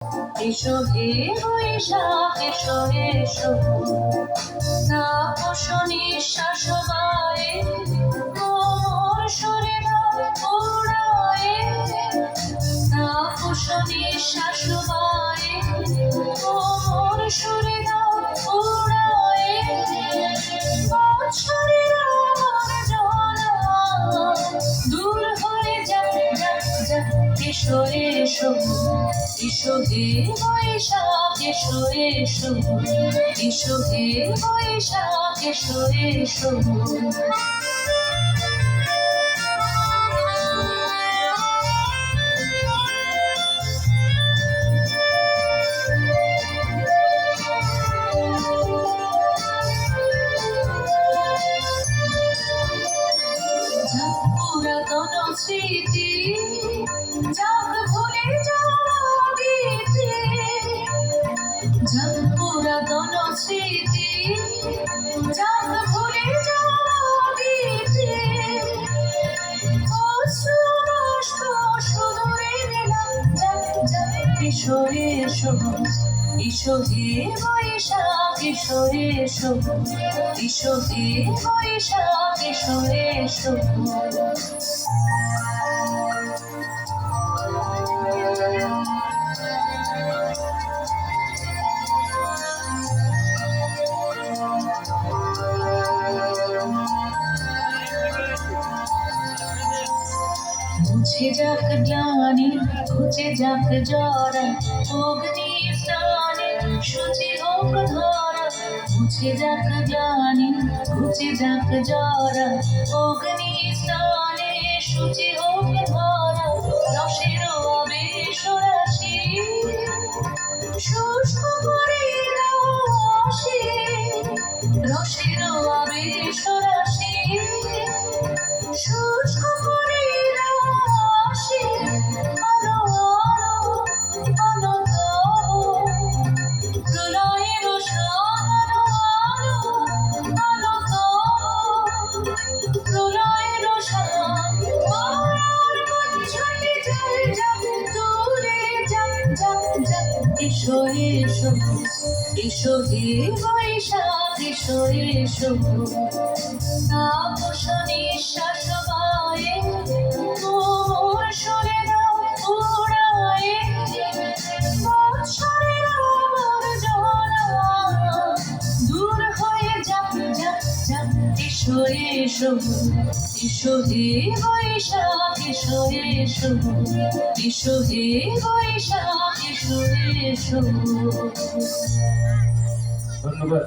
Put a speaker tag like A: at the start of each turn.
A: এসো হে বৈশাখ এসো এসো, তাপস নিঃশ্বাস বায়ে মোর শরীর উড়ায়ে, তাপস নিঃশ্বাস বায়ে মোর শরীর উড়ায়ে, বৎসরের আমার জ্বালা দূর হয়ে যাক যাক যাক। এসো এসো এসো হে বৈশাখ এসো এসো, এসো হে বৈশাখ এসো এসো। পুরাতন স্মৃতি যাক ভুলে যাওয়া গীতি, যাক পুরাতন স্মৃতি যাক ভুলে যাওয়া গীতি, অশ্রু বাষ্প সুদূরে নিলাম যাক যাক। এসো এসো এসো হে বৈশাখ এসো এসো, এসো হে বৈশাখ এসো এসো। মুছে যাক গ্লানি ঘুচে যাক জরা, অগ্নি স্নানে শুচি হোক ধরা। মুছে যাক গ্লানি ঘুচে যাক জরা, অগ্নি স্নানে শুচি হোক ধরা। রসের আবেশ রাশি শুষ্ক করে দাও আসি, রসের আবেশ রাশি শুষ্ক করে দাও আসি। আলো আলো আলো প্রলয়ের সানো আলো আলো প্রলয়ের সানো ছুটে যায় যাক দূরে যাক যাক যাক। এসো এসো এসো হে বৈশাখ এসো এসো, তাপস নিঃশ্বাস বায়ে মোর শরীর উড়ায়ে, বৎসরের আমার জ্বালা দূর হয়ে যাক যাক যাক। এসো এসো এসো হে বৈশাখ এসো এসো, এসো হে বৈশাখ এসো এসো।
B: ধন্যবাদ।